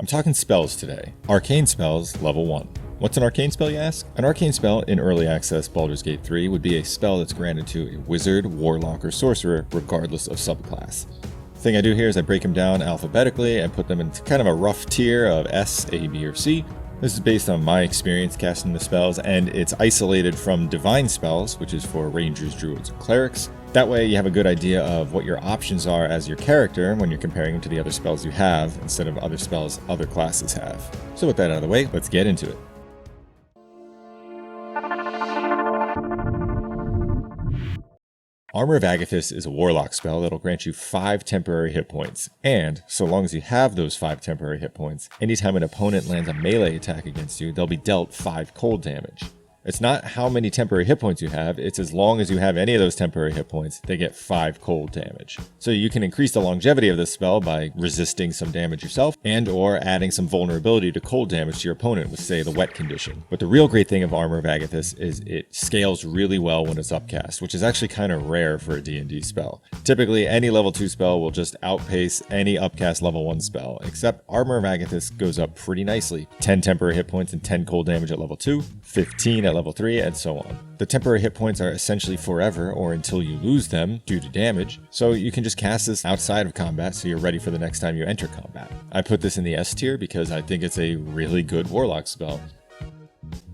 I'm talking spells today. Arcane Spells, level 1. What's an arcane spell, you ask? An arcane spell in early access Baldur's Gate 3 would be a spell that's granted to a wizard, warlock, or sorcerer, regardless of subclass. The thing I do here is I break them down alphabetically and put them into kind of a rough tier of S, A, B, or C. This is based on my experience casting the spells, and it's isolated from divine spells, which is for rangers, druids, and clerics. That way you have a good idea of what your options are as your character when you're comparing them to the other spells you have, instead of other spells other classes have. So with that out of the way, let's get into it. Armour of Agathys is a warlock spell that'll grant you 5 temporary hit points, and so long as you have those 5 temporary hit points, anytime an opponent lands a melee attack against you, they'll be dealt 5 cold damage. It's not how many temporary hit points you have, it's as long as you have any of those temporary hit points, they get 5 cold damage. So you can increase the longevity of this spell by resisting some damage yourself, and or adding some vulnerability to cold damage to your opponent with, say, the wet condition. But the real great thing of Armour of Agathys is it scales really well when it's upcast, which is actually kind of rare for a D&D spell. Typically, any level 2 spell will just outpace any upcast level 1 spell, except Armour of Agathys goes up pretty nicely. 10 temporary hit points and 10 cold damage at level 2, 15 at level 3, and so on. The temporary hit points are essentially forever or until you lose them due to damage, so you can just cast this outside of combat so you're ready for the next time you enter combat. I put this in the S tier because I think it's a really good warlock spell.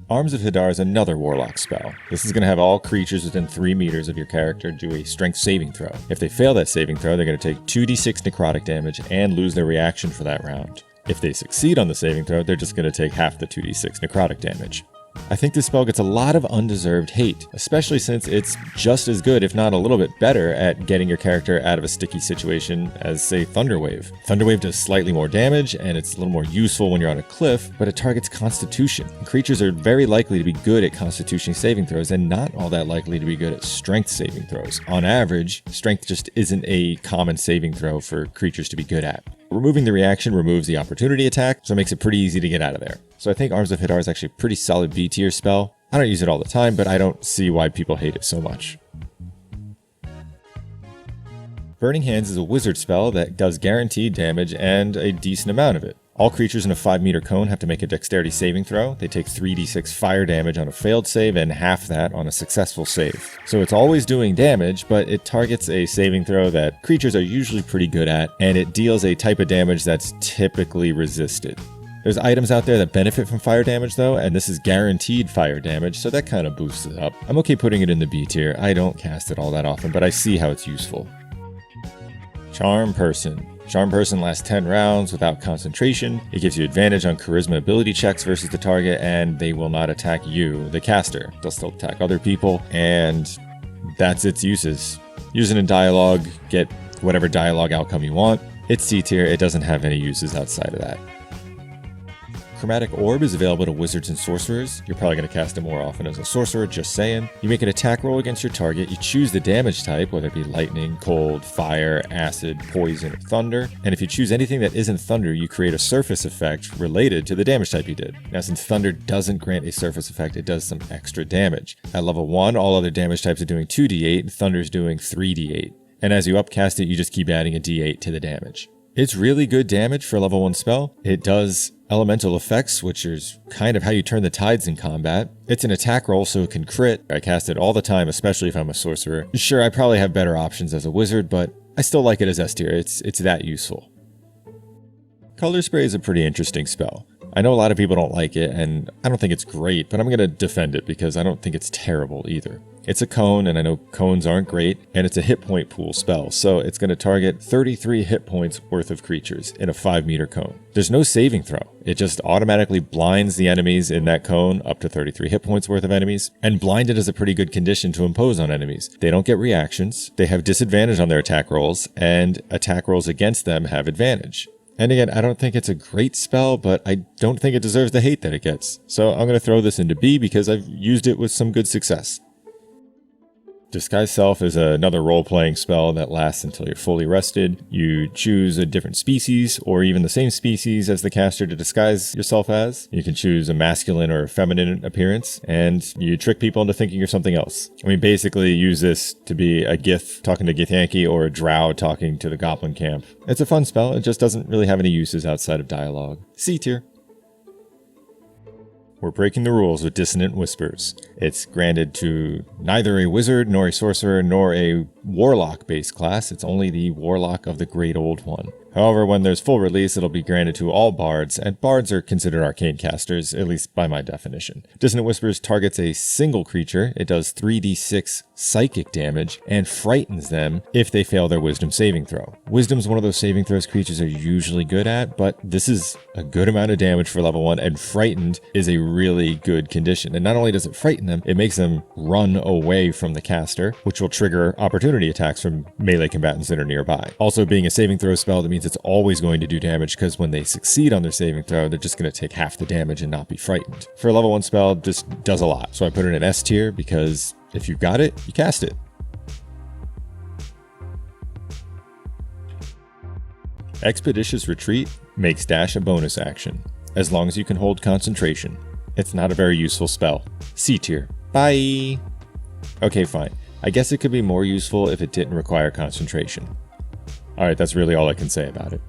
Arms of Hadar is another warlock spell. This is going to have all creatures within 3 meters of your character do a strength saving throw. If they fail that saving throw, they're going to take 2d6 necrotic damage and lose their reaction for that round. If they succeed on the saving throw, they're just going to take half the 2d6 necrotic damage. I think this spell gets a lot of undeserved hate, especially since it's just as good, if not a little bit better, at getting your character out of a sticky situation as, say, Thunderwave. Thunderwave does slightly more damage, and it's a little more useful when you're on a cliff, but it targets Constitution. Creatures are very likely to be good at Constitution saving throws, and not all that likely to be good at Strength saving throws. On average, Strength just isn't a common saving throw for creatures to be good at. Removing the reaction removes the opportunity attack, so it makes it pretty easy to get out of there. So I think Arms of Hadar is actually a pretty solid B tier spell. I don't use it all the time, but I don't see why people hate it so much. Burning Hands is a wizard spell that does guaranteed damage and a decent amount of it. All creatures in a 5-meter cone have to make a dexterity saving throw. They take 3d6 fire damage on a failed save and half that on a successful save. So it's always doing damage, but it targets a saving throw that creatures are usually pretty good at, and it deals a type of damage that's typically resisted. There's items out there that benefit from fire damage though, and this is guaranteed fire damage, so that kind of boosts it up. I'm okay putting it in the B tier. I don't cast it all that often, but I see how it's useful. Charm Person. Charm Person lasts 10 rounds without concentration. It gives you advantage on charisma ability checks versus the target, and they will not attack you, the caster. They'll still attack other people, and that's its uses. Use it in dialogue, get whatever dialogue outcome you want. It's C tier, it doesn't have any uses outside of that. Chromatic Orb is available to wizards and sorcerers. You're probably going to cast it more often as a sorcerer, just saying. You make an attack roll against your target, you choose the damage type, whether it be lightning, cold, fire, acid, poison, or thunder, and if you choose anything that isn't thunder, you create a surface effect related to the damage type you did. Now since thunder doesn't grant a surface effect, it does some extra damage. At level 1, all other damage types are doing 2d8, and thunder's doing 3d8. And as you upcast it, you just keep adding a d8 to the damage. It's really good damage for a level 1 spell. It does elemental effects, which is kind of how you turn the tides in combat. It's an attack roll, so it can crit. I cast it all the time, especially if I'm a sorcerer. Sure, I probably have better options as a wizard, but I still like it as S tier. It's that useful. Color Spray is a pretty interesting spell. I know a lot of people don't like it, and I don't think it's great, but I'm going to defend it because I don't think it's terrible either. It's a cone, and I know cones aren't great, and it's a hit point pool spell, so it's going to target 33 hit points worth of creatures in a 5-meter cone. There's no saving throw. It just automatically blinds the enemies in that cone up to 33 hit points worth of enemies, and blinded is a pretty good condition to impose on enemies. They don't get reactions, they have disadvantage on their attack rolls, and attack rolls against them have advantage. And again, I don't think it's a great spell, but I don't think it deserves the hate that it gets. So I'm going to throw this into B because I've used it with some good success. Disguise Self is another role-playing spell that lasts until you're fully rested. You choose a different species, or even the same species as the caster to disguise yourself as. You can choose a masculine or feminine appearance, and you trick people into thinking you're something else. And we basically use this to be a Gith talking to Githyanki or a Drow talking to the Goblin camp. It's a fun spell, it just doesn't really have any uses outside of dialogue. C tier. We're breaking the rules with Dissonant Whispers. It's granted to neither a wizard, nor a sorcerer, nor a warlock-based class. It's only the warlock of the Great Old One. However, when there's full release, it'll be granted to all bards, and bards are considered arcane casters, at least by my definition. Dissonant Whispers targets a single creature. It does 3d6 psychic damage, and frightens them if they fail their wisdom saving throw. Wisdom's one of those saving throws creatures are usually good at, but this is a good amount of damage for level 1, and frightened is a really good condition. And not only does it frighten them, it makes them run away from the caster, which will trigger opportunity attacks from melee combatants that are nearby. Also, being a saving throw spell, that means it's always going to do damage, because when they succeed on their saving throw, they're just going to take half the damage and not be frightened. For a level 1 spell, this does a lot. So I put it in S tier, because if you've got it, you cast it. Expeditious Retreat makes dash a bonus action, as long as you can hold concentration. It's not a very useful spell. C tier. Bye! Okay, fine. I guess it could be more useful if it didn't require concentration. Alright, that's really all I can say about it.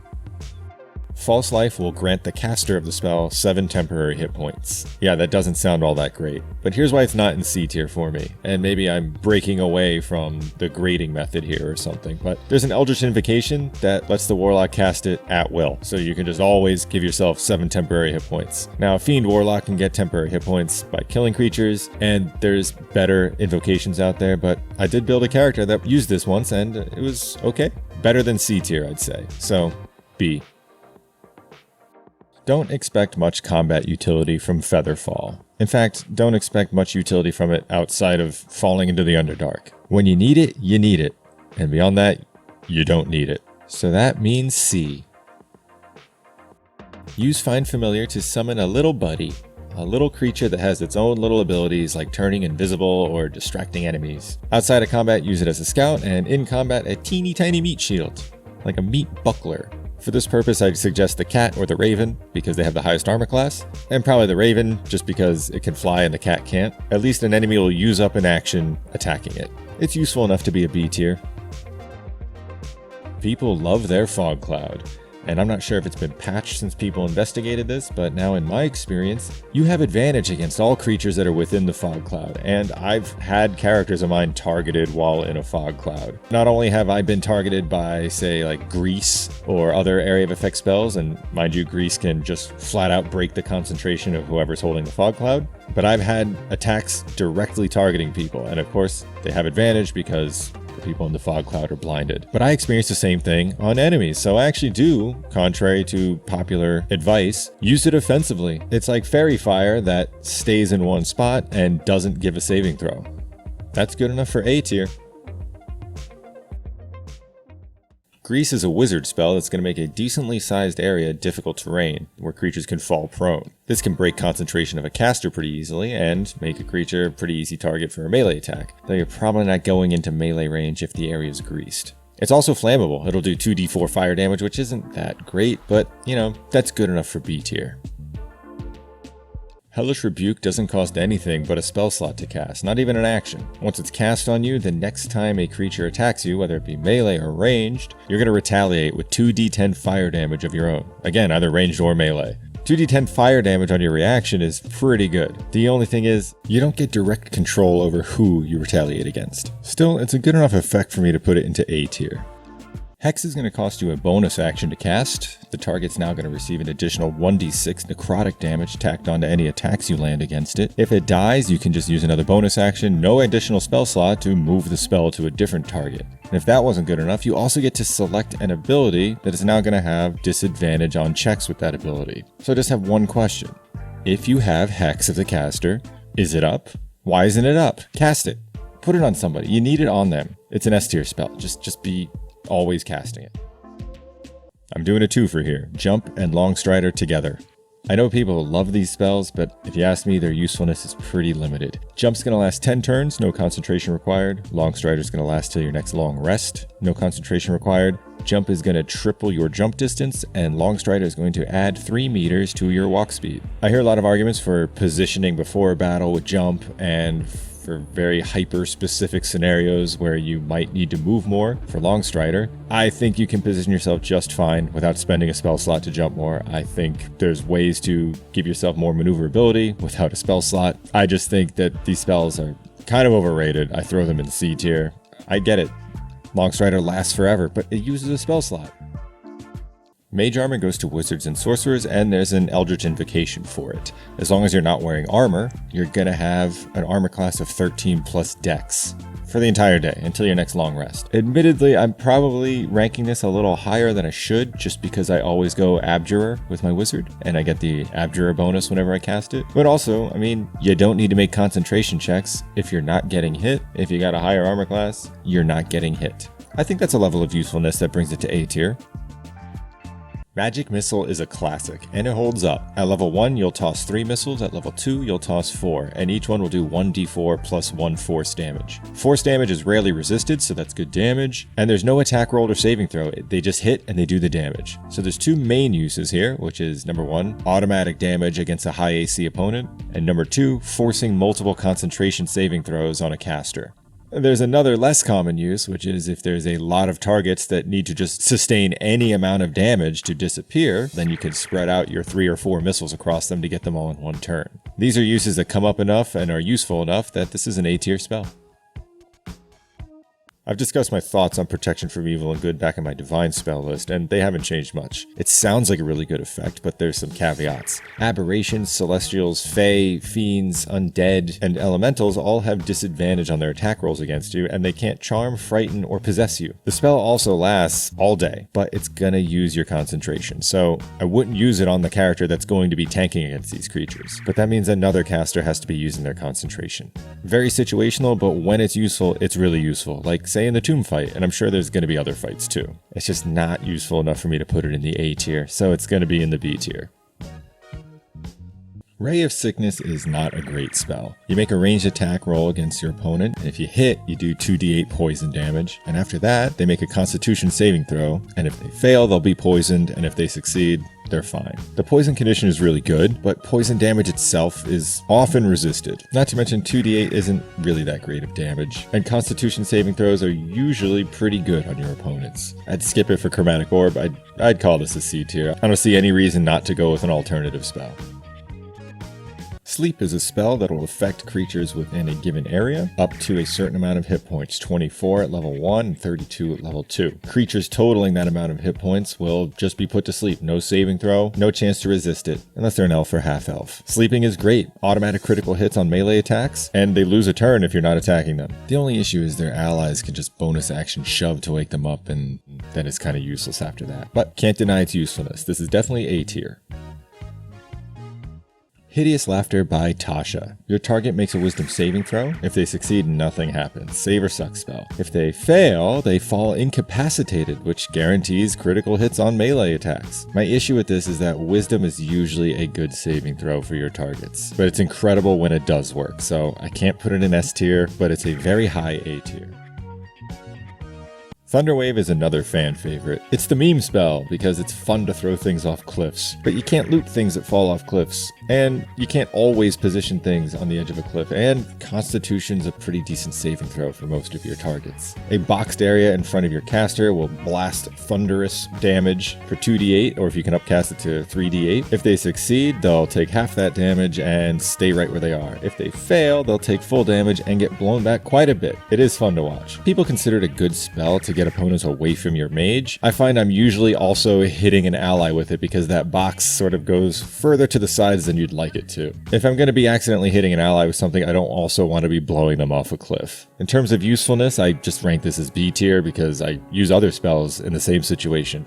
False Life will grant the caster of the spell 7 temporary hit points. Yeah, that doesn't sound all that great, but here's why it's not in C tier for me, and maybe I'm breaking away from the grading method here or something, but there's an Eldritch Invocation that lets the Warlock cast it at will, so you can just always give yourself 7 temporary hit points. Now, a Fiend Warlock can get temporary hit points by killing creatures, and there's better invocations out there, but I did build a character that used this once, and it was okay. Better than C tier, I'd say. So, B. Don't expect much combat utility from Featherfall. In fact, don't expect much utility from it outside of falling into the Underdark. When you need it, you need it. And beyond that, you don't need it. So that means C. Use Find Familiar to summon a little buddy. A little creature that has its own little abilities like turning invisible or distracting enemies. Outside of combat, use it as a scout, and in combat, a teeny tiny meat shield. Like a meat buckler. For this purpose, I'd suggest the cat or the raven, because they have the highest armor class, and probably the raven, just because it can fly and the cat can't. At least an enemy will use up an action attacking it. It's useful enough to be a B tier. People love their fog cloud. And I'm not sure if it's been patched since people investigated this, but now in my experience, you have advantage against all creatures that are within the fog cloud, and I've had characters of mine targeted while in a fog cloud. Not only have I been targeted by, say, like Grease or other area of effect spells, and mind you, Grease can just flat out break the concentration of whoever's holding the fog cloud, but I've had attacks directly targeting people, and of course, they have advantage because the people in the fog cloud are blinded. But I experienced the same thing on enemies, so I actually do, contrary to popular advice, use it offensively. It's like Fairy Fire that stays in one spot and doesn't give a saving throw. That's good enough for A tier. Grease is a wizard spell that's going to make a decently sized area difficult terrain, where creatures can fall prone. This can break concentration of a caster pretty easily, and make a creature a pretty easy target for a melee attack, though you're probably not going into melee range if the area is greased. It's also flammable. It'll do 2d4 fire damage, which isn't that great, but, you know, that's good enough for B tier. Hellish Rebuke doesn't cost anything but a spell slot to cast, not even an action. Once it's cast on you, the next time a creature attacks you, whether it be melee or ranged, you're going to retaliate with 2d10 fire damage of your own. Again, either ranged or melee. 2d10 fire damage on your reaction is pretty good. The only thing is, you don't get direct control over who you retaliate against. Still, it's a good enough effect for me to put it into A tier. Hex is going to cost you a bonus action to cast. The target's now going to receive an additional 1d6 necrotic damage tacked onto any attacks you land against it. If it dies, you can just use another bonus action, no additional spell slot, to move the spell to a different target. And if that wasn't good enough, you also get to select an ability that is now going to have disadvantage on checks with that ability. So I just have one question. If you have Hex of the caster, is it up? Why isn't it up? Cast it. Put it on somebody. You need it on them. It's an S tier spell. Just be always casting it. I'm doing a twofer here. Jump and Longstrider together. I know people love these spells, but if you ask me, their usefulness is pretty limited. Jump's going to last 10 turns, no concentration required. Longstrider's going to last till your next long rest, no concentration required. Jump is going to triple your jump distance, and Longstrider is going to add 3 meters to your walk speed. I hear a lot of arguments for positioning before a battle with jump and for very hyper-specific scenarios where you might need to move more for Longstrider. I think you can position yourself just fine without spending a spell slot to jump more. I think there's ways to give yourself more maneuverability without a spell slot. I just think that these spells are kind of overrated. I throw them in C tier. I get it. Longstrider lasts forever, but it uses a spell slot. Mage Armor goes to wizards and sorcerers, and there's an Eldritch Invocation for it. As long as you're not wearing armor, you're gonna have an armor class of 13 plus dex for the entire day until your next long rest. Admittedly, I'm probably ranking this a little higher than I should, just because I always go Abjurer with my wizard, and I get the Abjurer bonus whenever I cast it. But also, I mean, you don't need to make concentration checks if you're not getting hit. If you got a higher armor class, you're not getting hit. I think that's a level of usefulness that brings it to A tier. Magic Missile is a classic, and it holds up. At level 1, you'll toss 3 missiles, at level 2, you'll toss 4, and each one will do 1d4 plus 1 force damage. Force damage is rarely resisted, so that's good damage, and there's no attack roll or saving throw. They just hit and they do the damage. So there's 2 main uses here, which is number 1, automatic damage against a high AC opponent, and number 2, forcing multiple concentration saving throws on a caster. There's another less common use, which is if there's a lot of targets that need to just sustain any amount of damage to disappear, then you can spread out your 3 or 4 missiles across them to get them all in one turn. These are uses that come up enough and are useful enough that this is an A tier spell. I've discussed my thoughts on Protection from Evil and Good back in my Divine spell list, and they haven't changed much. It sounds like a really good effect, but there's some caveats. Aberrations, Celestials, Fae, Fiends, Undead, and Elementals all have disadvantage on their attack rolls against you, and they can't charm, frighten, or possess you. The spell also lasts all day, but it's gonna use your concentration, so I wouldn't use it on the character that's going to be tanking against these creatures. But that means another caster has to be using their concentration. Very situational, but when it's useful, it's really useful. Like, say in the tomb fight, and I'm sure there's going to be other fights too. It's just not useful enough for me to put it in the A tier, so it's going to be in the B tier. Ray of Sickness is not a great spell. You make a ranged attack roll against your opponent, and if you hit, you do 2d8 poison damage, and after that, they make a Constitution saving throw, and if they fail, they'll be poisoned, and if they succeed, they're fine. The poison condition is really good, but poison damage itself is often resisted. Not to mention 2d8 isn't really that great of damage, and Constitution saving throws are usually pretty good on your opponents. I'd skip it for Chromatic Orb. I'd call this a C tier. I don't see any reason not to go with an alternative spell. Sleep is a spell that will affect creatures within a given area up to a certain amount of hit points, 24 at level 1 and 32 at level 2. Creatures totaling that amount of hit points will just be put to sleep. No saving throw, no chance to resist it, unless they're an elf or half elf. Sleeping is great. Automatic critical hits on melee attacks, and they lose a turn if you're not attacking them. The only issue is their allies can just bonus action shove to wake them up, and then it's kind of useless after that. But can't deny its usefulness. This is definitely A tier. Hideous Laughter by Tasha. Your target makes a wisdom saving throw. If they succeed, nothing happens. Save or suck spell. If they fail, they fall incapacitated, which guarantees critical hits on melee attacks. My issue with this is that wisdom is usually a good saving throw for your targets, but it's incredible when it does work, so I can't put it in S tier, but it's a very high A tier. Thunderwave is another fan favorite. It's the meme spell because it's fun to throw things off cliffs, but you can't loot things that fall off cliffs, and you can't always position things on the edge of a cliff, and Constitution's a pretty decent saving throw for most of your targets. A boxed area in front of your caster will blast thunderous damage for 2d8, or if you can upcast it to 3d8. If they succeed, they'll take half that damage and stay right where they are. If they fail, they'll take full damage and get blown back quite a bit. It is fun to watch. People consider it a good spell to get opponents away from your mage. I find I'm usually also hitting an ally with it because that box sort of goes further to the sides than you'd like it to. If I'm going to be accidentally hitting an ally with something, I don't also want to be blowing them off a cliff. In terms of usefulness, I just rank this as B tier because I use other spells in the same situation.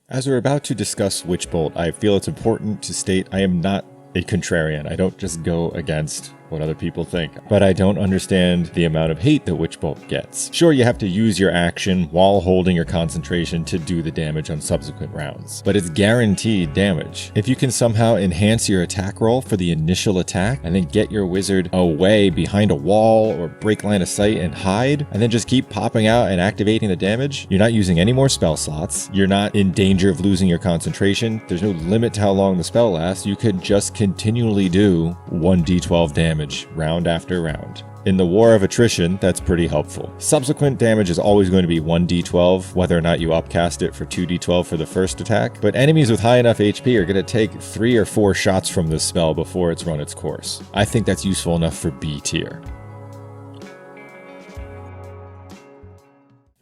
As we're about to discuss Witch Bolt, I feel it's important to state I am not a contrarian. I don't just go against what other people think, but I don't understand the amount of hate that Witch Bolt gets. Sure, you have to use your action while holding your concentration to do the damage on subsequent rounds, but it's guaranteed damage. If you can somehow enhance your attack roll for the initial attack and then get your wizard away behind a wall or break line of sight and hide, and then just keep popping out and activating the damage, you're not using any more spell slots, you're not in danger of losing your concentration, there's no limit to how long the spell lasts, you could just continually do 1d12 damage round after round. In the War of Attrition, that's pretty helpful. Subsequent damage is always going to be 1d12, whether or not you upcast it for 2d12 for the first attack, but enemies with high enough HP are going to take 3 or 4 shots from this spell before it's run its course. I think that's useful enough for B tier.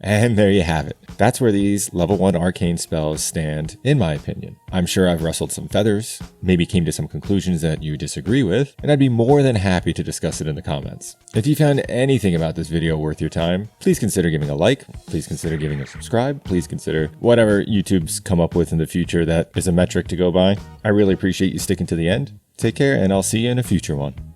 And there you have it. That's where these level 1 arcane spells stand, in my opinion. I'm sure I've rustled some feathers, maybe came to some conclusions that you disagree with, and I'd be more than happy to discuss it in the comments. If you found anything about this video worth your time, please consider giving a like, please consider giving a subscribe, please consider whatever YouTube's come up with in the future that is a metric to go by. I really appreciate you sticking to the end. Take care, and I'll see you in a future one.